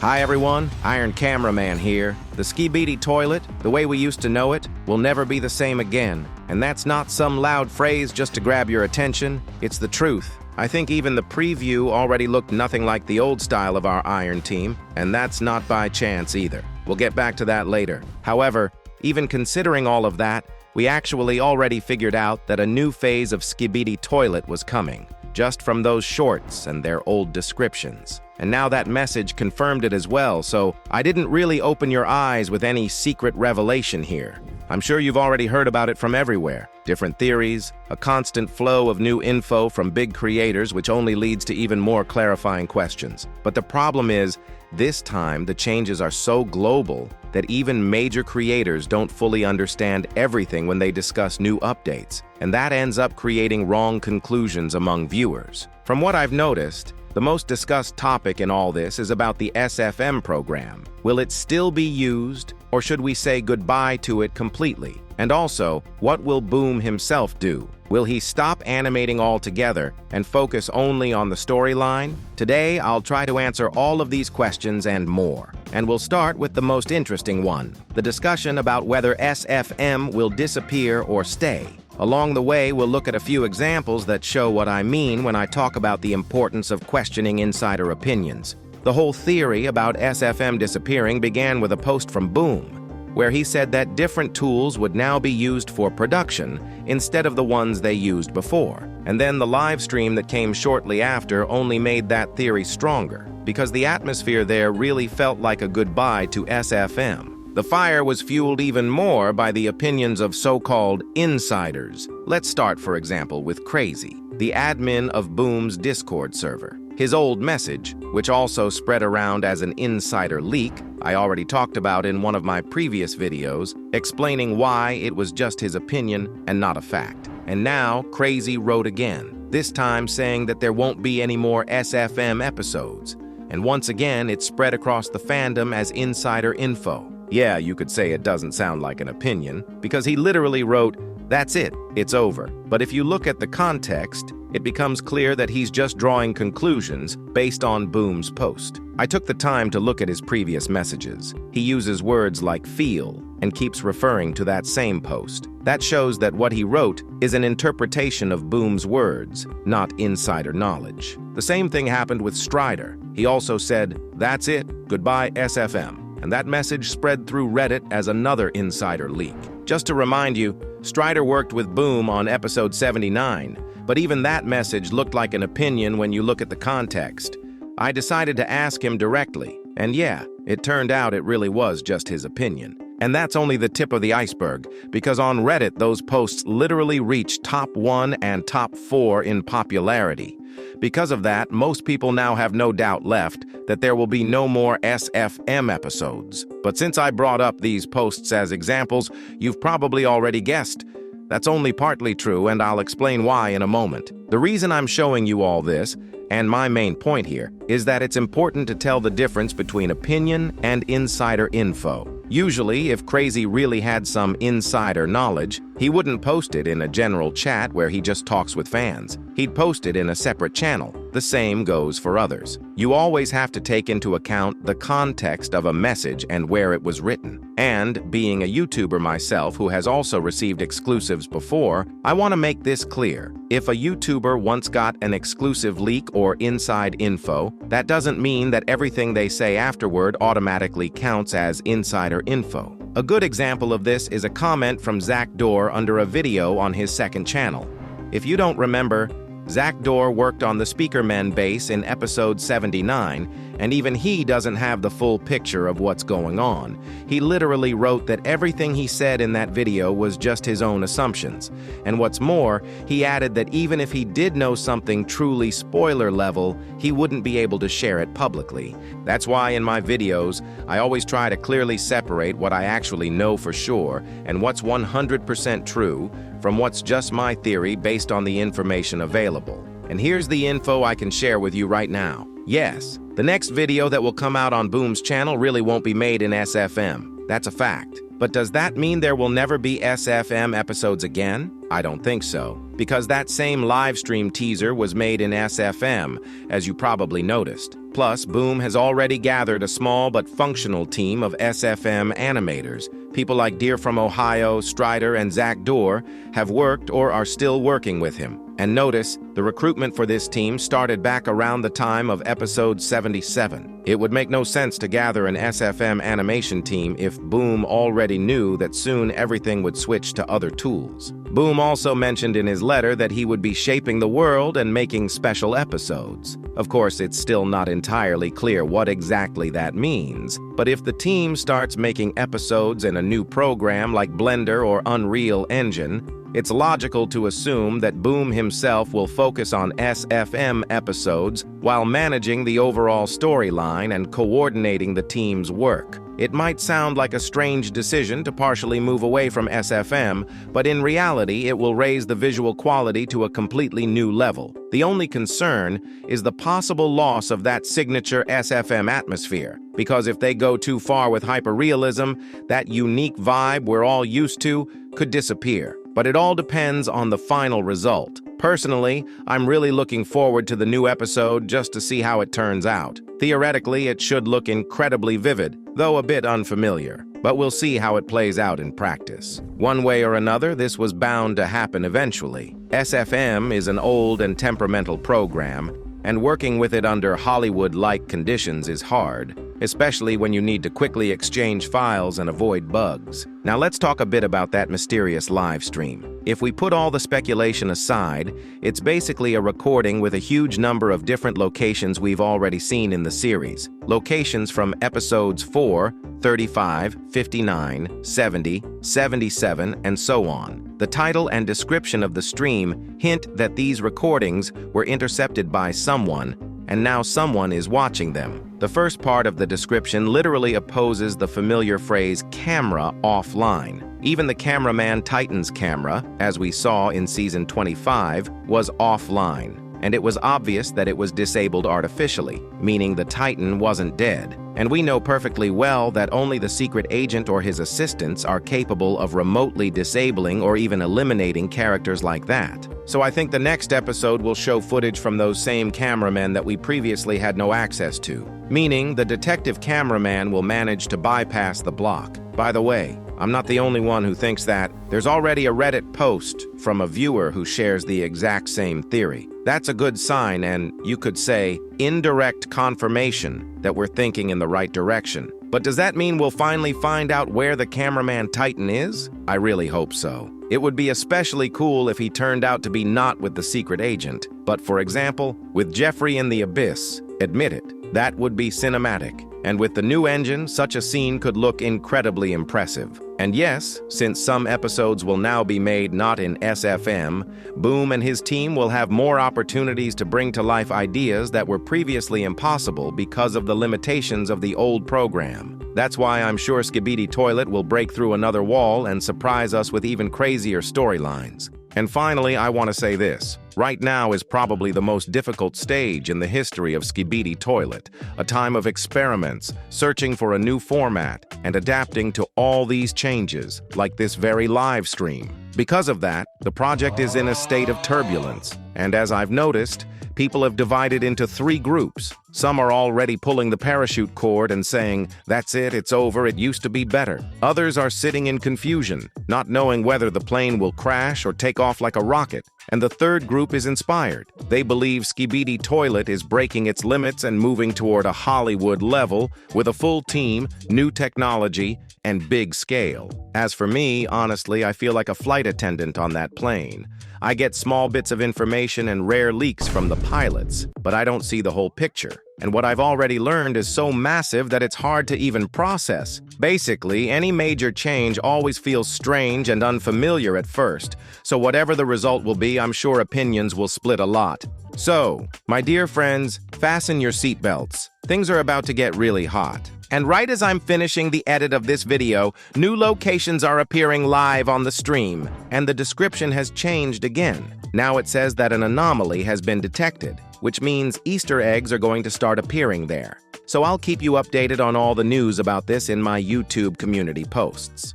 Hi everyone, Iron Cameraman here. The Skibidi toilet, the way we used to know it, will never be the same again. And that's not some loud phrase just to grab your attention, it's the truth. I think even the preview already looked nothing like the old style of our Iron team, and that's not by chance either. We'll get back to that later. However, even considering all of that, we actually already figured out that a new phase of Skibidi toilet was coming, just from those shorts and their old descriptions. And now that message confirmed it as well, so I didn't really open your eyes with any secret revelation here. I'm sure you've already heard about it from everywhere. Different theories, a constant flow of new info from big creators, which only leads to even more clarifying questions. But the problem is, this time the changes are so global that even major creators don't fully understand everything when they discuss new updates, and that ends up creating wrong conclusions among viewers. From what I've noticed, the most discussed topic in all this is about the SFM program. Will it still be used, or should we say goodbye to it completely? And also, what will Boom himself do? Will he stop animating altogether and focus only on the storyline? Today, I'll try to answer all of these questions and more. And we'll start with the most interesting one, the discussion about whether SFM will disappear or stay. Along the way, we'll look at a few examples that show what I mean when I talk about the importance of questioning insider opinions. The whole theory about SFM disappearing began with a post from Boom, where he said that different tools would now be used for production instead of the ones they used before. And then the live stream that came shortly after only made that theory stronger, because the atmosphere there really felt like a goodbye to SFM. The fire was fueled even more by the opinions of so-called insiders. Let's start, for example, with Crazy, the admin of Boom's Discord server. His old message, which also spread around as an insider leak, I already talked about in one of my previous videos, explaining why it was just his opinion and not a fact. And now, Crazy wrote again, this time saying that there won't be any more SFM episodes. And once again, it spread across the fandom as insider info. Yeah, you could say it doesn't sound like an opinion, because he literally wrote, "That's it, it's over." But if you look at the context, it becomes clear that he's just drawing conclusions based on Boom's post. I took the time to look at his previous messages. He uses words like feel and keeps referring to that same post. That shows that what he wrote is an interpretation of Boom's words, not insider knowledge. The same thing happened with Strider. He also said, "That's it, goodbye SFM." And that message spread through Reddit as another insider leak. Just to remind you, Strider worked with Boom on episode 79, but even that message looked like an opinion when you look at the context. I decided to ask him directly, and yeah, it turned out it really was just his opinion. And that's only the tip of the iceberg, because on Reddit those posts literally reached top 1 and top 4 in popularity. Because of that, most people now have no doubt left that there will be no more SFM episodes. But since I brought up these posts as examples, you've probably already guessed. That's only partly true, and I'll explain why in a moment. The reason I'm showing you all this, and my main point here, is that it's important to tell the difference between opinion and insider info. Usually, if Crazy really had some insider knowledge, he wouldn't post it in a general chat where he just talks with fans. He'd post it in a separate channel. The same goes for others. You always have to take into account the context of a message and where it was written. And, being a YouTuber myself who has also received exclusives before, I want to make this clear. If a YouTuber once got an exclusive leak or inside info, that doesn't mean that everything they say afterward automatically counts as insider info. A good example of this is a comment from Zach Dorr under a video on his second channel. If you don't remember, Zach Dorr worked on the Speakerman base in episode 79, and even he doesn't have the full picture of what's going on. He literally wrote that everything he said in that video was just his own assumptions. And what's more, he added that even if he did know something truly spoiler level, he wouldn't be able to share it publicly. That's why in my videos, I always try to clearly separate what I actually know for sure and what's 100% true from what's just my theory based on the information available. And here's the info I can share with you right now. Yes, the next video that will come out on Boom's channel really won't be made in SFM. That's a fact. But does that mean there will never be SFM episodes again? I don't think so, because that same live stream teaser was made in SFM, as you probably noticed. Plus, Boom has already gathered a small but functional team of SFM animators. People like Deer from Ohio, Strider, and Zach Dorr have worked or are still working with him. And notice, the recruitment for this team started back around the time of episode 77. It would make no sense to gather an SFM animation team if Boom already knew that soon everything would switch to other tools. Boom also mentioned in his letter that he would be shaping the world and making special episodes. Of course, it's still not entirely clear what exactly that means, but if the team starts making episodes in a new program like Blender or Unreal Engine, it's logical to assume that Boom himself will focus on SFM episodes while managing the overall storyline and coordinating the team's work. It might sound like a strange decision to partially move away from SFM, but in reality, it will raise the visual quality to a completely new level. The only concern is the possible loss of that signature SFM atmosphere, because if they go too far with hyperrealism, that unique vibe we're all used to could disappear. But it all depends on the final result. Personally, I'm really looking forward to the new episode just to see how it turns out. Theoretically, it should look incredibly vivid, though a bit unfamiliar. But we'll see how it plays out in practice. One way or another, this was bound to happen eventually. SFM is an old and temperamental program, and working with it under Hollywood-like conditions is hard, especially when you need to quickly exchange files and avoid bugs. Now let's talk a bit about that mysterious live stream. If we put all the speculation aside, it's basically a recording with a huge number of different locations we've already seen in the series. Locations from episodes 4, 35, 59, 70, 77, and so on. The title and description of the stream hint that these recordings were intercepted by someone, and now someone is watching them. The first part of the description literally opposes the familiar phrase camera offline. Even the Cameraman Titan's camera, as we saw in season 25, was offline, and it was obvious that it was disabled artificially, meaning the Titan wasn't dead. And we know perfectly well that only the secret agent or his assistants are capable of remotely disabling or even eliminating characters like that. So I think the next episode will show footage from those same cameramen that we previously had no access to, meaning the detective cameraman will manage to bypass the block. By the way, I'm not the only one who thinks that. There's already a Reddit post from a viewer who shares the exact same theory. That's a good sign and, you could say, indirect confirmation that we're thinking in the right direction. But does that mean we'll finally find out where the Cameraman Titan is? I really hope so. It would be especially cool if he turned out to be not with the secret agent, but for example, with Jeffrey in the Abyss. Admit it, that would be cinematic. And with the new engine, such a scene could look incredibly impressive. And yes, since some episodes will now be made not in SFM, Boom and his team will have more opportunities to bring to life ideas that were previously impossible because of the limitations of the old program. That's why I'm sure Skibidi Toilet will break through another wall and surprise us with even crazier storylines. And finally, I want to say this. Right now is probably the most difficult stage in the history of Skibidi Toilet, a time of experiments, searching for a new format, and adapting to all these changes, like this very live stream. Because of that, the project is in a state of turbulence, and as I've noticed, people have divided into 3 groups. Some are already pulling the parachute cord and saying, "That's it, it's over, it used to be better." Others are sitting in confusion, not knowing whether the plane will crash or take off like a rocket. And the third group is inspired. They believe Skibidi Toilet is breaking its limits and moving toward a Hollywood level with a full team, new technology, and big scale. As for me, honestly, I feel like a flight attendant on that plane. I get small bits of information and rare leaks from the pilots, but I don't see the whole picture. And what I've already learned is so massive that it's hard to even process. Basically, any major change always feels strange and unfamiliar at first, so whatever the result will be, I'm sure opinions will split a lot. So, my dear friends, fasten your seatbelts. Things are about to get really hot. And right as I'm finishing the edit of this video, new locations are appearing live on the stream, and the description has changed again. Now it says that an anomaly has been detected, which means Easter eggs are going to start appearing there. So I'll keep you updated on all the news about this in my YouTube community posts.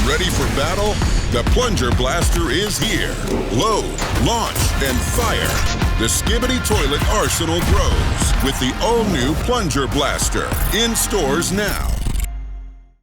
Ready for battle? The Plunger Blaster is here. Load, launch, and fire. The Skibidi toilet arsenal grows with the all-new Plunger Blaster. In stores now.